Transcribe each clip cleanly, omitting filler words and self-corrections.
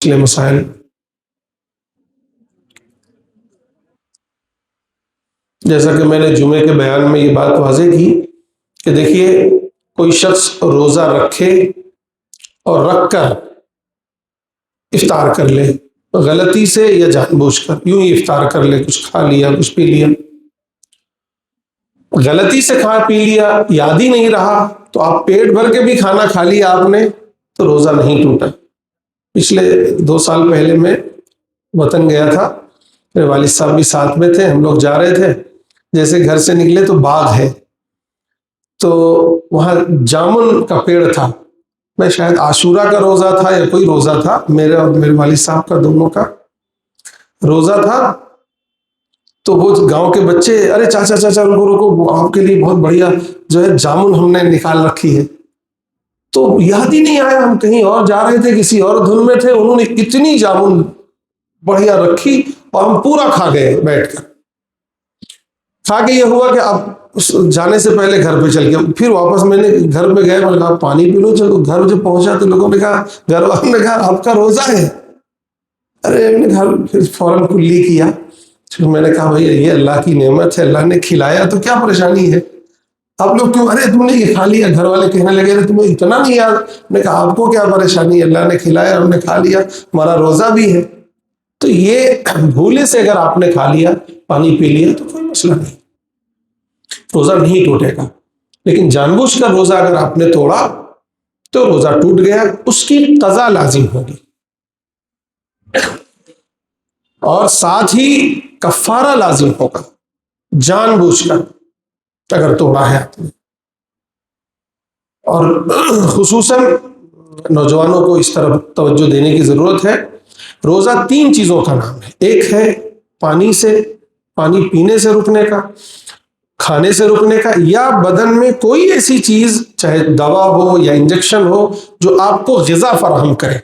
مسائل. جیسا کہ میں نے جمعے کے بیان میں یہ بات واضح کی کہ دیکھیے کوئی شخص روزہ رکھے اور رکھ کر افطار کر لے غلطی سے یا جان بوجھ کر یوں ہی افطار کر لے، کچھ کھا لیا کچھ پی لیا، غلطی سے کھا پی لیا، یاد ہی نہیں رہا تو آپ پیٹ بھر کے بھی کھانا کھا لیا آپ نے تو روزہ نہیں ٹوٹا. پچھلے 2 سال پہلے میں وطن گیا تھا، میرے والد صاحب بھی ساتھ میں تھے، ہم لوگ جا رہے تھے، جیسے گھر سے نکلے تو باغ ہے، تو وہاں جامن کا پیڑ تھا. میں شاید عاشورہ کا روزہ تھا یا کوئی روزہ تھا، میرے اور میرے والد صاحب کا دونوں کا روزہ تھا. تو وہ گاؤں کے بچے، ارے چاچا چاچا رکو رکو، آپ کے لیے بہت بڑھیا جو ہے جامن ہم نے نکال رکھی ہے. تو یاد ہی نہیں آیا، ہم کہیں اور جا رہے تھے، کسی اور دھن میں تھے، انہوں نے اتنی جامن بڑھیا رکھی اور ہم پورا کھا گئے بیٹھ کر. کھا کے یہ ہوا کہ اب جانے سے پہلے گھر پہ چل کے پھر واپس میں نے گھر میں گئے، میں نے کہا پانی پی لو. چلو گھر جب پہنچا تو لوگوں نے کہا، گھر والوں نے کہا آپ کا روزہ ہے. ارے میں نے گھر پھر فوراً کلی کیا. پھر میں نے کہا بھائی یہ اللہ کی نعمت ہے، اللہ نے کھلایا تو کیا پریشانی ہے، آپ لوگ کیوں، ارے تم نے یہ کھا لیا. گھر والے کہنے لگے تمہیں اتنا نہیں یاد. میں نے کہا آپ کو کیا پریشانی ہے، اللہ نے کھلایا ہم نے کھا لیا، ہمارا روزہ بھی ہے. تو یہ بھولے سے اگر آپ نے کھا لیا پانی پی لیا تو کوئی مسئلہ نہیں، روزہ نہیں ٹوٹے گا. لیکن جان بوجھ کر روزہ اگر آپ نے توڑا تو روزہ ٹوٹ گیا، اس کی قضا لازم ہوگی اور ساتھ ہی کفارہ لازم ہوگا جان بوجھ کر اگر توڑا ہے آپ نے. اور خصوصاً نوجوانوں کو اس طرف توجہ دینے کی ضرورت ہے. روزہ 3 چیزوں کا نام ہے. ایک ہے پانی پینے سے رکنے کا، کھانے سے رکنے کا، یا بدن میں کوئی ایسی چیز چاہے دوا ہو یا انجیکشن ہو جو آپ کو غذا فراہم کرے،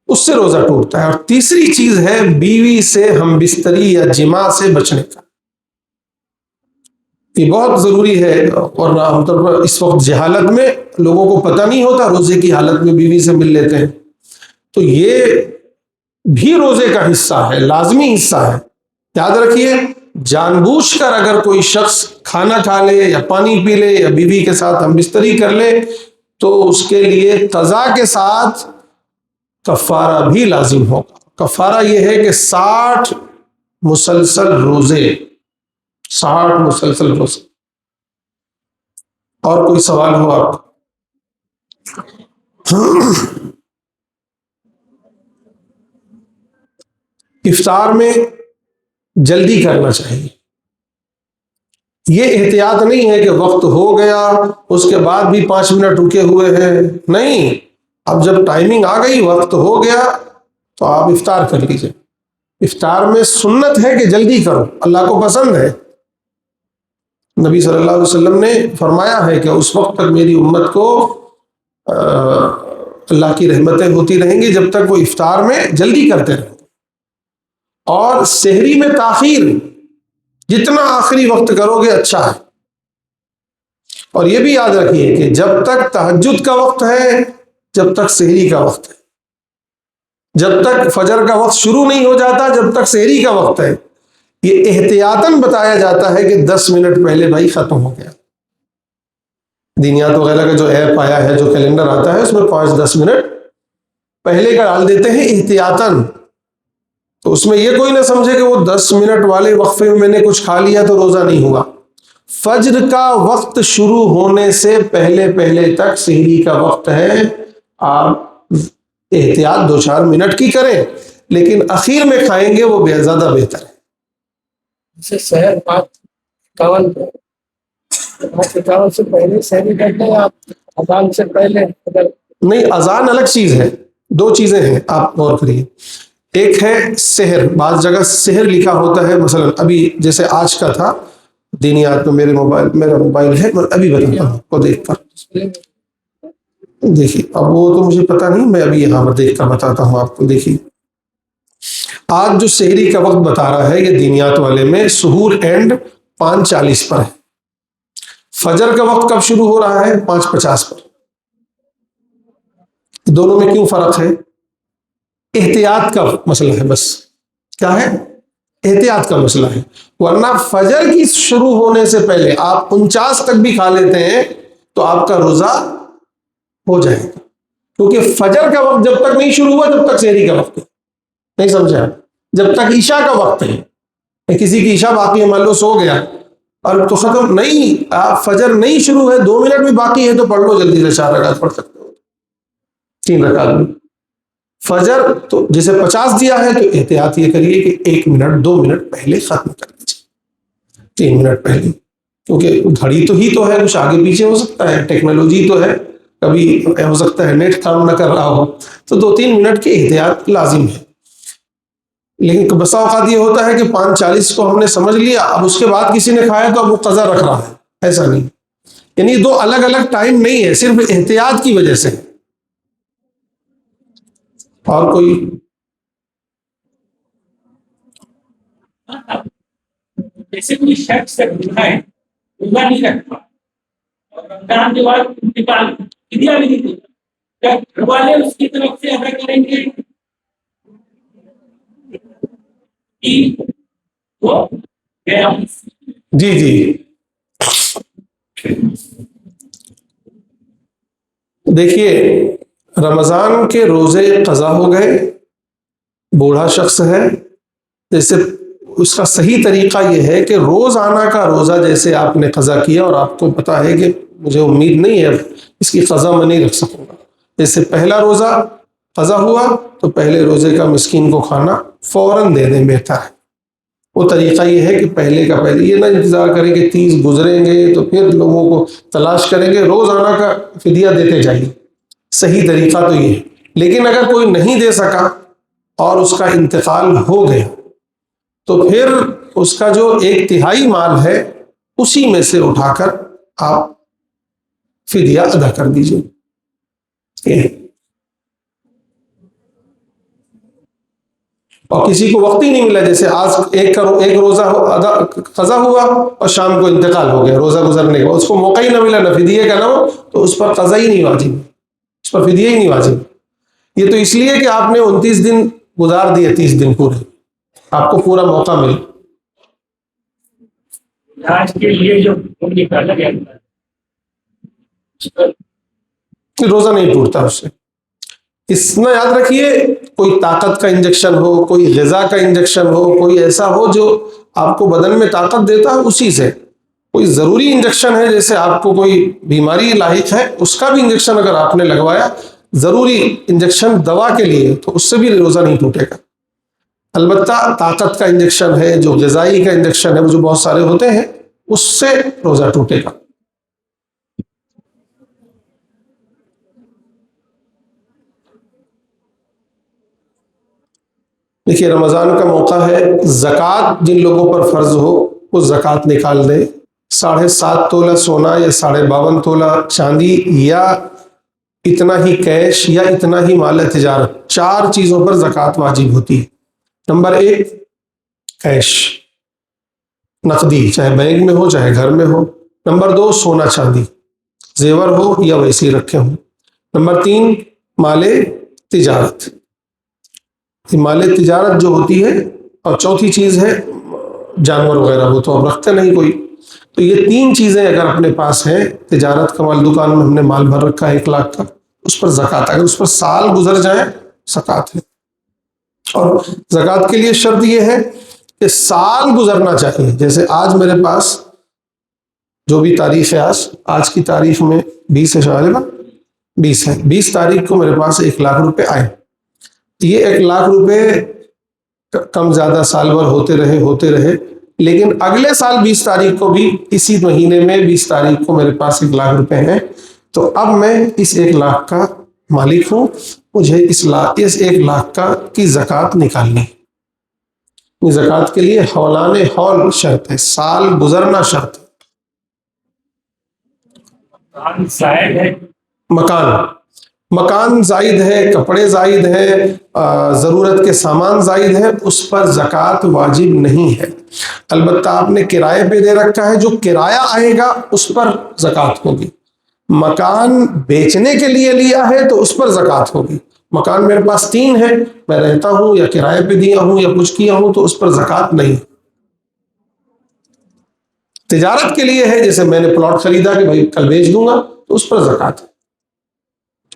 اس سے روزہ ٹوٹتا ہے. اور تیسری چیز ہے بیوی سے ہم بستری یا جماع سے بچنے کا. یہ بہت ضروری ہے، اور عام طور پر اس وقت جہالت میں لوگوں کو پتہ نہیں ہوتا، روزے کی حالت میں بیوی سے مل لیتے ہیں. تو یہ بھی روزے کا حصہ ہے، لازمی حصہ ہے. یاد رکھیے جان بوجھ کر اگر کوئی شخص کھانا کھا لے یا پانی پی لے یا بیوی کے ساتھ ہم بستری کر لے تو اس کے لیے قضا کے ساتھ کفارہ بھی لازم ہوگا. کفارہ یہ ہے کہ 60 مسلسل روزے. اور کوئی سوال ہو آپ؟ افطار میں جلدی کرنا چاہیے. یہ احتیاط نہیں ہے کہ وقت ہو گیا اس کے بعد بھی 5 منٹ رکے ہوئے ہیں، نہیں. اب جب ٹائمنگ آ گئی، وقت ہو گیا تو آپ افطار کر لیجئے. افطار میں سنت ہے کہ جلدی کرو، اللہ کو پسند ہے. نبی صلی اللہ علیہ وسلم نے فرمایا ہے کہ اس وقت تک میری امت کو اللہ کی رحمتیں ہوتی رہیں گی جب تک وہ افطار میں جلدی کرتے رہیں. اور سحری میں تاخیر جتنا آخری وقت کرو گے اچھا ہے. اور یہ بھی یاد رکھیے کہ جب تک تہجد کا وقت ہے، جب تک سحری کا وقت ہے، جب تک فجر کا وقت شروع نہیں ہو جاتا جب تک سحری کا وقت ہے. یہ احتیاطاً بتایا جاتا ہے کہ 10 منٹ پہلے بھائی ختم ہو گیا. دینیات وغیرہ کا جو ایپ آیا ہے، جو کیلنڈر آتا ہے، اس میں 5-10 منٹ پہلے کا ڈال دیتے ہیں احتیاطاً. تو اس میں یہ کوئی نہ سمجھے کہ وہ 10 منٹ والے وقفے میں نے کچھ کھا لیا تو روزہ نہیں ہوا. فجر کا وقت شروع ہونے سے پہلے پہلے تک سحری کا وقت ہے. آپ احتیاط 2-4 منٹ کی کریں، لیکن اخیر میں کھائیں گے وہ زیادہ بہتر ہے. سحر 51 سے پہلے سحری کرتے ہیں آپ، اذان سے پہلے؟ نہیں، اذان الگ چیز ہے. 2 چیزیں ہیں، آپ غور کریے. ایک ہے سحر، بعض جگہ سحر لکھا ہوتا ہے، مثلا ابھی جیسے آج کا تھا دینیات میں، میرا موبائل ہے، میں ابھی بتاتا ہوں کو دیکھ کر. دیکھیے اب وہ تو مجھے پتا نہیں، میں ابھی یہاں پر دیکھ کر بتاتا ہوں آپ کو. دیکھیے آج جو سحری کا وقت بتا رہا ہے یہ دینیات والے میں سحور اینڈ 5:40 پر ہے. فجر کا وقت کب شروع ہو رہا ہے؟ 5:50 پر. دونوں میں کیوں فرق ہے؟ احتیاط کا مسئلہ ہے، بس کیا ہے؟ احتیاط کا مسئلہ ہے، ورنہ فجر کی شروع ہونے سے پہلے آپ 49 تک بھی کھا لیتے ہیں تو آپ کا روزہ ہو جائے گا، کیونکہ فجر کا وقت جب تک نہیں شروع ہوا جب تک سحری کا وقت ہے، نہیں سمجھا؟ جب تک عشاء کا وقت ہے، کسی کی عشاء باقی ہے، مان لو سو گیا اور تو ختم نہیں، آپ فجر نہیں شروع ہے، 2 منٹ بھی باقی ہے تو پڑھ لو جلدی سے، 4 رکعت پڑھ سکتے ہو، 3 رکعت بھی۔ فجر تو جسے 50 دیا ہے تو احتیاط یہ کریے کہ 1 منٹ 2 منٹ پہلے ختم کر لیجیے، 3 منٹ پہلے، کیونکہ گھڑی تو ہی تو ہے، کچھ آگے پیچھے ہو سکتا ہے، ٹیکنالوجی تو ہے، کبھی ہو سکتا ہے نیٹ کام نہ کر رہا ہو، تو 2-3 منٹ کی احتیاط لازم ہے۔ لیکن بسا اوقات یہ ہوتا ہے کہ 5:40 کو ہم نے سمجھ لیا، اب اس کے بعد کسی نے کھایا تو اب وہ قضا رکھ رہا ہے، ایسا نہیں، یعنی 2 الگ الگ ٹائم نہیں ہے، صرف احتیاط کی وجہ سے۔ اور کوئی؟ جیسے کوئی شخص روزہ ہے، روزہ نہیں رکھتا اور رمضان کے بعد انتقال فدیہ بھی نہیں دیتا، کیا گھر والے اس کی طرف سے ادا کریں گے کہ وہ گیا؟ جی جی، دیکھیے، رمضان کے روزے قضا ہو گئے، بوڑھا شخص ہے، جیسے اس کا صحیح طریقہ یہ ہے کہ روزانہ کا روزہ جیسے آپ نے قضا کیا اور آپ کو پتا ہے کہ مجھے امید نہیں ہے اس کی قضا میں نہیں رکھ سکوں گا، جیسے پہلا روزہ قضا ہوا تو پہلے روزے کا مسکین کو کھانا فوراً دے دیں، بہتر ہے۔ وہ طریقہ یہ ہے کہ پہلے کا پہلے، یہ نہ انتظار کریں کہ 30 گزریں گے تو پھر لوگوں کو تلاش کریں گے، روزانہ کا فدیہ دیتے جائیے، صحیح طریقہ تو یہ ہے۔ لیکن اگر کوئی نہیں دے سکا اور اس کا انتقال ہو گیا تو پھر اس کا جو 1/3 مال ہے اسی میں سے اٹھا کر آپ فدیہ ادا کر دیجیے۔ اور کسی کو وقت ہی نہیں ملا، جیسے آج ایک روزہ قضا ہوا اور شام کو انتقال ہو گیا، روزہ گزرنے کے بعد اس کو موقع ہی نہ ملا نہ فدیے کا نہ ہو، تو اس پر قضا ہی نہیں واجب، اس پر فدیہ ہی نہیں واجب۔ یہ تو اس لیے کہ آپ نے 29 دن گزار دیے، 30 دن پورے، آپ کو پورا موقع ملا۔ آج کے لیے جو نکالا گیا روزہ نہیں ٹوٹتا اس سے، اتنا یاد رکھیے، کوئی طاقت کا انجیکشن ہو، کوئی غذا کا انجیکشن ہو، کوئی ایسا ہو جو آپ کو بدن میں طاقت دیتا ہے، اسی سے کوئی ضروری انجیکشن ہے، جیسے آپ کو کوئی بیماری لاحق ہے اس کا بھی انجیکشن اگر آپ نے لگوایا، ضروری انجیکشن دوا کے لیے، تو اس سے بھی روزہ نہیں ٹوٹے گا۔ البتہ طاقت کا انجیکشن ہے، جو غذائی کا انجیکشن ہے، وہ جو بہت سارے ہوتے ہیں، اس سے روزہ ٹوٹے گا۔ دیکھیے، رمضان کا موقع ہے، زکوٰۃ جن لوگوں پر فرض ہو وہ زکوٰۃ نکال دے، 7.5 تولہ سونا یا 52.5 تولہ چاندی یا اتنا ہی کیش یا اتنا ہی مال تجارت، 4 چیزوں پر زکوٰۃ واجب ہوتی ہے۔ نمبر 1 کیش، نقدی، چاہے بینک میں ہو چاہے گھر میں ہو۔ نمبر 2 سونا چاندی، زیور ہو یا ویسے ہی رکھے ہوں۔ نمبر 3 مال تجارت، مال تجارت جو ہوتی ہے، اور چوتھی چیز ہے جانور وغیرہ، وہ تو اب رکھتے نہیں کوئی، تو یہ 3 چیزیں اگر اپنے پاس ہیں، تجارت کا مال، دکان میں ہم نے مال بھر رکھا ہے 1 لاکھ کا، اس پر زکوٰۃ، اگر اس پر سال گزر جائیں زکوٰۃ ہے۔ اور زکوٰۃ کے لیے شرط یہ ہے کہ سال گزرنا چاہیے، جیسے آج میرے پاس جو بھی تاریخ ہے، آج کی تاریخ میں 20 ہے، غالباً 20 ہے، 20 تاریخ کو میرے پاس 1 لاکھ روپے آئے، یہ 1 لاکھ روپے کم زیادہ سال بھر ہوتے رہے، لیکن اگلے سال 20 تاریخ کو بھی اسی مہینے میں 20 تاریخ کو میرے پاس 1 لاکھ روپے ہیں، تو اب میں اس 1 لاکھ کا مالک ہوں، مجھے اس 1 لاکھ کا کی زکوٰۃ نکالنی ہے۔ زکوٰۃ کے لیے حولان حول شرط ہے، سال گزرنا شرط ہے۔ مکان زائد ہے، کپڑے زائد ہیں، ضرورت کے سامان زائد ہیں، اس پر زکوٰۃ واجب نہیں ہے۔ البتہ آپ نے کرائے پہ دے رکھا ہے، جو کرایہ آئے گا اس پر زکوٰۃ ہوگی۔ مکان بیچنے کے لیے لیا ہے تو اس پر زکوٰۃ ہوگی، مکان میرے پاس 3 ہے، میں رہتا ہوں یا کرائے پہ دیا ہوں یا کچھ کیا ہوں، تو اس پر زکوٰۃ نہیں۔ تجارت کے لیے ہے، جیسے میں نے پلاٹ خریدا کہ بھائی کل بیچ دوں گا، تو اس پر زکوٰۃ ہے۔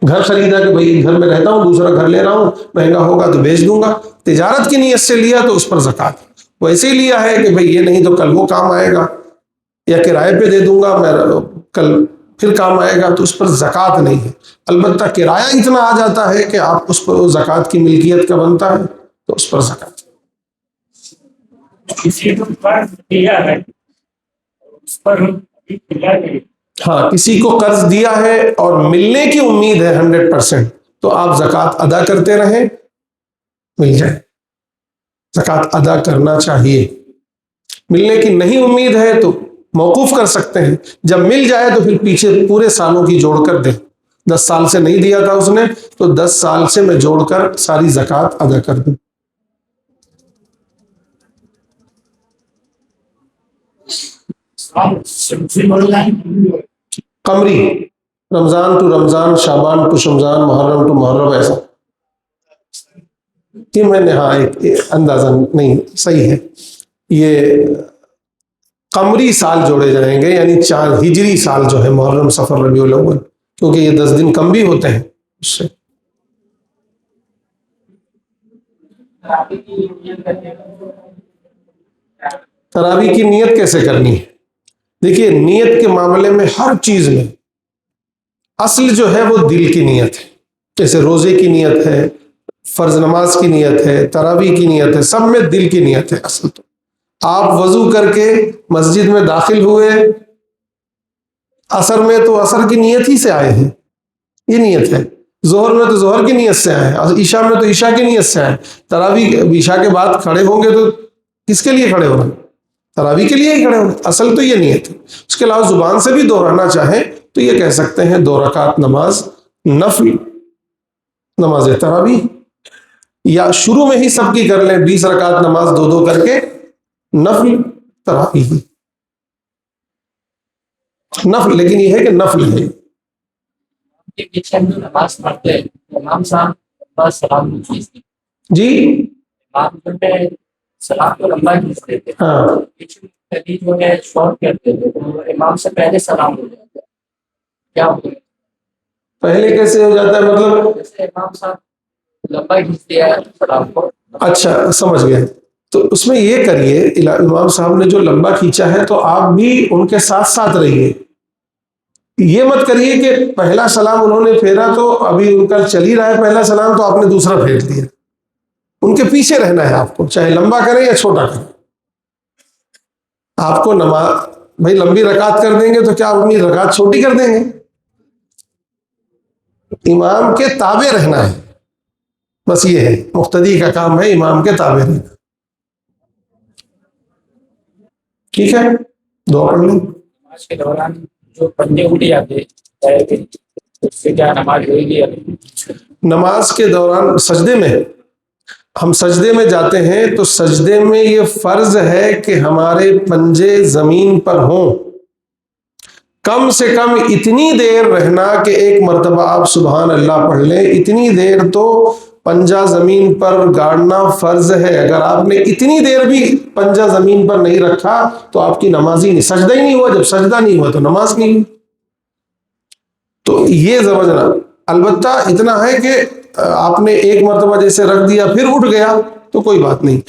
گھر خریدا کہ بھائی گھر میں رہتا ہوں، دوسرا گھر لے رہا ہوں، مہنگا ہوگا تو بیچ دوں گا، تجارت کی نیت سے لیا تو اس پر زکوٰۃ ہے۔ ویسے ہی لیا ہے کہ بھئی یہ نہیں تو کل وہ کام آئے گا، یا کرائے پہ دے دوں گا میں، کل پھر کام آئے گا، تو اس پر زکوٰۃ نہیں ہے۔ البتہ کرایہ اتنا آ جاتا ہے کہ آپ اس پر زکوٰۃ کی ملکیت کا بنتا ہے، تو اس پر زکوٰۃ۔ کسی کو قرض دیا ہے اس پر ابھی ملا نہیں، ہاں، کسی کو قرض دیا ہے اور ملنے کی امید ہے 100%، تو آپ زکوٰۃ ادا کرتے رہیں، مل جائے۔ زکوٰۃ ادا کرنا چاہیے۔ ملنے کی نہیں امید ہے تو موقوف کر سکتے ہیں، جب مل جائے تو پھر پیچھے پورے سالوں کی جوڑ کر دیں۔ 10 سال سے نہیں دیا تھا اس نے، تو 10 سال سے میں جوڑ کر ساری زکوٰۃ ادا کر دوں۔ قمری، رمضان ٹو رمضان، شعبان ٹو شمضان، محرم ٹو محرم، ایسا کہ میں نے ہاں ایک اندازہ نہیں صحیح ہے، یہ قمری سال جوڑے جائیں گے، یعنی 4 ہجری سال جو ہے، محرم صفر ربیع الاول، کیونکہ یہ 10 دن کم بھی ہوتے ہیں اس سے۔ تراویح کی نیت کیسے کرنی ہے؟ دیکھیے، نیت کے معاملے میں ہر چیز میں اصل جو ہے وہ دل کی نیت ہے۔ جیسے روزے کی نیت ہے، فرض نماز کی نیت ہے، تراویح کی نیت ہے، سب میں دل کی نیت ہے اصل۔ تو آپ وضو کر کے مسجد میں داخل ہوئے عصر میں، تو عصر کی نیت ہی سے آئے ہیں، یہ نیت ہے۔ ظہر میں تو ظہر کی نیت سے آئے ہیں، اور عشاء میں تو عشاء کی نیت سے آئے ہیں۔ تراویح عشاء کے بعد کھڑے ہوں گے تو کس کے لیے کھڑے ہو رہے ہیں؟ تراویح کے لیے ہی کھڑے ہوں گے، اصل تو یہ نیت ہے۔ اس کے علاوہ زبان سے بھی دہرانا چاہیں تو یہ کہہ سکتے ہیں 2 رکعت نماز نفل، نماز تراویح، یا شروع میں ہی سب کی کر لیں، 20 رکعت نماز 2 کر کے نفل تراویح، نفل، لیکن یہ ہے کہ نفل ہے۔ پیچھے ہم نماز پڑھتے ہیں، امام صاحب بس سلام کھینچتے، جی آپ پہ سلام کو لمبا کھینچتے تھے، ہاں، پیچھے جو ہے شارٹ کرتے تھے، تو امام سے پہلے سلام ہو جاتا ہے، کیا ہوگا؟ پہلے کیسے ہو جاتا ہے مطلب؟ جیسے امام صاحب لمبا کھینچتے ہیں سلام کو۔ اچھا، سمجھ گئے۔ تو اس میں یہ کریے، امام صاحب نے جو لمبا کھینچا ہے تو آپ بھی ان کے ساتھ ساتھ رہیے۔ یہ مت کریے کہ پہلا سلام انہوں نے پھیرا تو ابھی ان کا چل ہی رہا ہے پہلا سلام، تو آپ نے دوسرا پھیر دیا۔ ان کے پیچھے رہنا ہے آپ کو، چاہے لمبا کریں یا چھوٹا کریں۔ آپ کو نماز بھائی لمبی رکعت کر دیں گے تو کیا آپ اپنی رکعت چھوٹی کر دیں گے؟ امام کے تابع رہنا ہے، بس یہ ہے، مقتدی کا کام ہے امام کے تابع رہنا۔ ٹھیک ہے، دعا پڑھ لیں۔ نماز کے دوران جو پنجے اٹھ جاتے ہیں، اس سے کیا نماز ہوئے گی؟ نماز کے دوران سجدے میں، ہم سجدے میں جاتے ہیں تو سجدے میں یہ فرض ہے کہ ہمارے پنجے زمین پر ہوں، کم سے کم اتنی دیر رہنا کہ ایک مرتبہ آپ سبحان اللہ پڑھ لیں، اتنی دیر تو پنجہ زمین پر گاڑنا فرض ہے۔ اگر آپ نے اتنی دیر بھی پنجہ زمین پر نہیں رکھا تو آپ کی نماز ہی نہیں، سجدہ ہی نہیں ہوا، جب سجدہ نہیں ہوا تو نماز نہیں ہوئی۔ تو یہ سمجھنا، البتہ اتنا ہے کہ آپ نے ایک مرتبہ جیسے رکھ دیا پھر اٹھ گیا تو کوئی بات نہیں،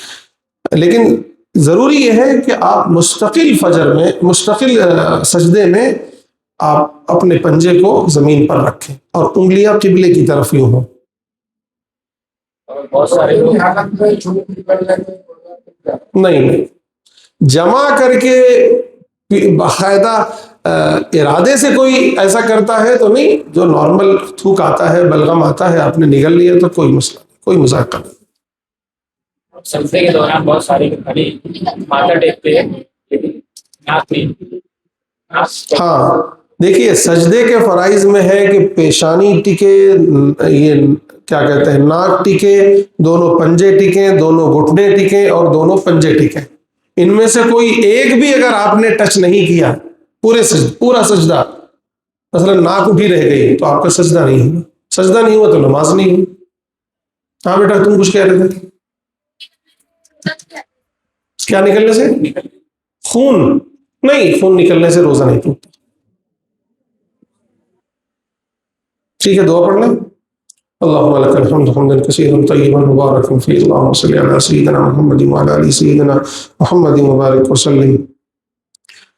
لیکن ضروری یہ ہے کہ آپ مستقل فجر میں، مستقل سجدے میں آپ اپنے پنجے کو زمین پر رکھیں اور انگلیاں قبلے کی طرف یوں ہوں۔ بہت سارے لوگ نہیں، جمع کر کے باقاعدہ ارادے سے کوئی ایسا کرتا ہے تو نہیں، جو نارمل تھوک آتا ہے، بلغم آتا ہے، آپ نے نگل لیا تو کوئی مسئلہ نہیں، کوئی مذاق نہیں۔ سجدے کے دوران بہت سارے کھڑی ماتھا ٹیکتے ہیں، لیکن ناک نہیں۔ ہاں، دیکھیے سجدے کے فرائض میں ہے کہ پیشانی ٹکے، یہ کیا کہتے ہیں، ناک ٹکے، دونوں پنجے ٹکیں، دونوں گھٹنے ٹکیں اور دونوں پنجے ٹکیں۔ ان میں سے کوئی ایک بھی اگر آپ نے ٹچ نہیں کیا پورا سجدہ، مثلا ناک اٹھی رہ گئی تو آپ کا سجدہ نہیں ہوا، سجدہ نہیں ہوا تو نماز نہیں ہوئی۔ ہاں بیٹا تم کچھ کہہ رہے تھے؟ کیا نکلنے سے؟ خون؟ نہیں، خون نکلنے سے روزہ نہیں ٹوٹتا. ٹھیک ہے، دعا پڑھ لیں. اللهم لك الحمد حمدا كثيرا طيبا مباركا فيه، اللهم صل على سيدنا محمد وعلى ال سيدنا محمد وبارك وسلم.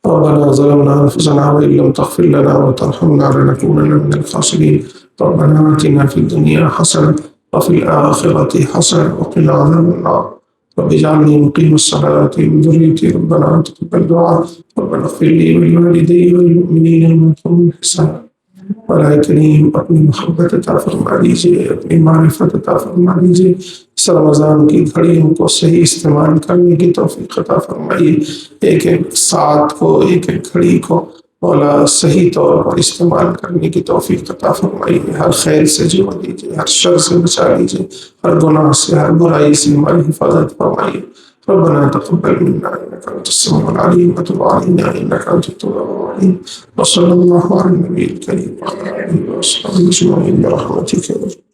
ربنا ظلمنا انفسنا وان لم تغفر لنا وترحمنا لنكونن من الخاسرين. ربنا اتنا في الدنيا حسنه وفي الاخره حسنه وقنا عذاب النار. رب اجعلني مقيم الصلاه من ذريتي، ربنا تقبل دعاء. ربنا اغفر لي ولوالدي والمؤمنين يوم يقوم الحساب. برائے کریم اپنی محبت عطا فرما دیجیے، اپنی معرفت عطا فرما دیجیے. اس رمضان کی گھڑیوں کو صحیح استعمال کرنے کی توفیق عطا فرمائیے. ایک ایک ساتھ کو، ایک ایک گھڑی کو مولا صحیح طور پر استعمال کرنے کی توفیق عطا فرمائیے. ہر خیر سے جوڑ دیجیے، ہر شر سے بچا لیجیے، ہر گناہ سے، ہر برائی سے ہماری حفاظت فرمائیے. ربنا تقبل منا انك انت السميع العليم وتب علينا انك انت التواب الرحيم. وصلى الله على النبي الكريم وعلى اله وصحبه اجمعين برحمتك.